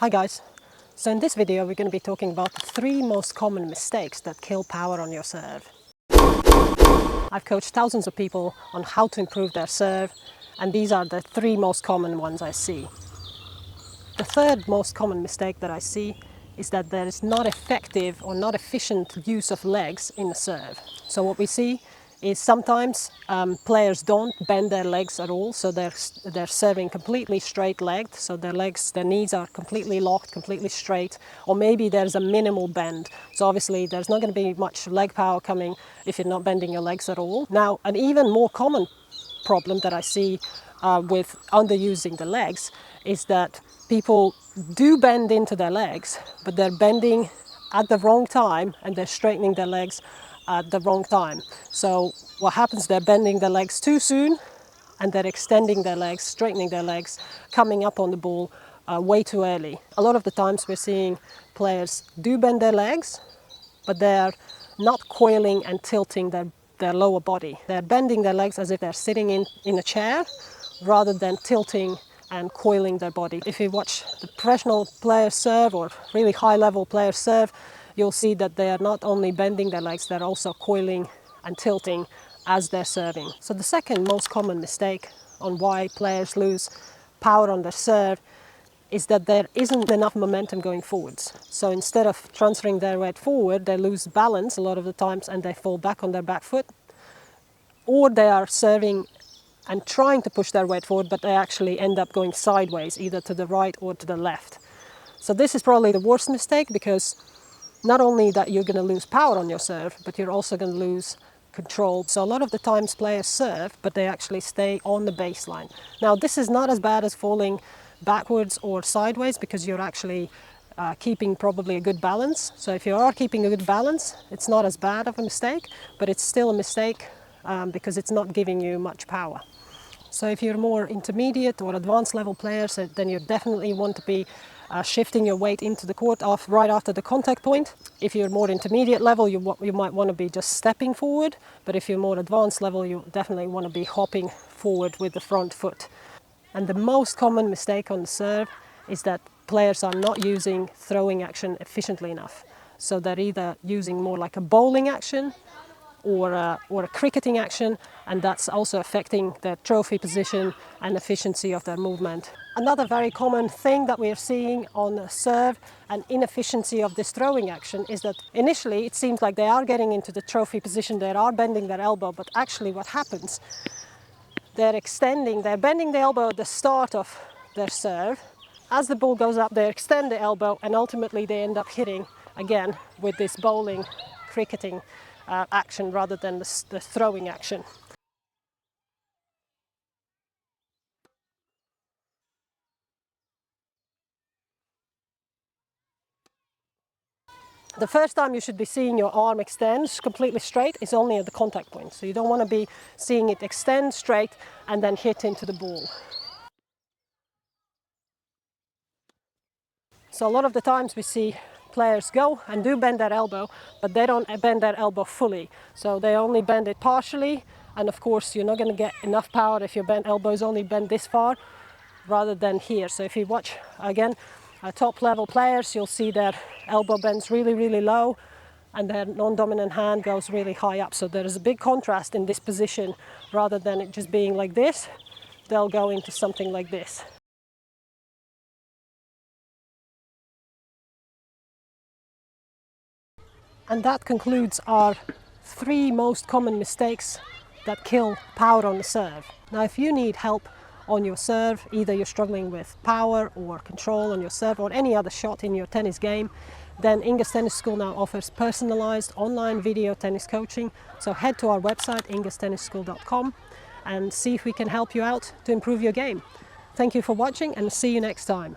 Hi guys, so in this video we're going to be talking about the 3 most common mistakes that kill power on your serve. I've coached thousands of people on how to improve their serve, and these are the 3 most common ones I see. The third most common mistake that I see is that there is not effective or not efficient use of legs in the serve. So what we see is sometimes players don't bend their legs at all, so they're serving completely straight-legged, so their knees are completely locked, completely straight, or maybe there's a minimal bend. So obviously there's not going to be much leg power coming if you're not bending your legs at all. Now, an even more common problem that I see with underusing the legs is that people do bend into their legs, but they're bending at the wrong time and they're straightening their legs at the wrong time. So what happens, they're bending their legs too soon and they're extending their legs, straightening their legs, coming up on the ball way too early. A lot of the times we're seeing players do bend their legs, but they're not coiling and tilting their lower body. They're bending their legs as if they're sitting in a chair rather than tilting and coiling their body. If you watch the professional players serve or really high-level players serve, you'll see that they are not only bending their legs, they're also coiling and tilting as they're serving. So the second most common mistake on why players lose power on their serve is that there isn't enough momentum going forwards. So instead of transferring their weight forward, they lose balance a lot of the times and they fall back on their back foot, or they are serving and trying to push their weight forward, but they actually end up going sideways, either to the right or to the left. So this is probably the worst mistake, because not only that you're going to lose power on your serve, but you're also going to lose control. So a lot of the times players serve, but they actually stay on the baseline. Now this is not as bad as falling backwards or sideways, because you're actually keeping probably a good balance. So if you are keeping a good balance, it's not as bad of a mistake, but it's still a mistake because it's not giving you much power. So if you're more intermediate or advanced level players, then you definitely want to be shifting your weight into the court right after the contact point. If you're more intermediate level, you might want to be just stepping forward, but if you're more advanced level, you definitely want to be hopping forward with the front foot. And the most common mistake on the serve is that players are not using throwing action efficiently enough. So they're either using more like a bowling action or a cricketing action, and that's also affecting their trophy position and efficiency of their movement. Another very common thing that we are seeing on the serve and inefficiency of this throwing action is that initially it seems like they are getting into the trophy position, they are bending their elbow, but actually what happens, they're bending the elbow at the start of their serve. As the ball goes up, they extend the elbow, and ultimately they end up hitting again with this bowling, cricketing action rather than the throwing action. The first time you should be seeing your arm extend completely straight is only at the contact point. So you don't want to be seeing it extend straight and then hit into the ball. So a lot of the times we see players go and do bend their elbow, but they don't bend their elbow fully. So they only bend it partially, and of course you're not going to get enough power if your elbow is only bent this far rather than here. So if you watch again top level players, you'll see their elbow bends really, really low and their non-dominant hand goes really high up. So there is a big contrast in this position. Rather than it just being like this, they'll go into something like this. And that concludes our 3 most common mistakes that kill power on the serve. Now, if you need help on your serve, either you're struggling with power or control on your serve or any other shot in your tennis game, then Inga's Tennis School now offers personalized online video tennis coaching. So head to our website, ingastennisschool.com, and see if we can help you out to improve your game. Thank you for watching, and see you next time.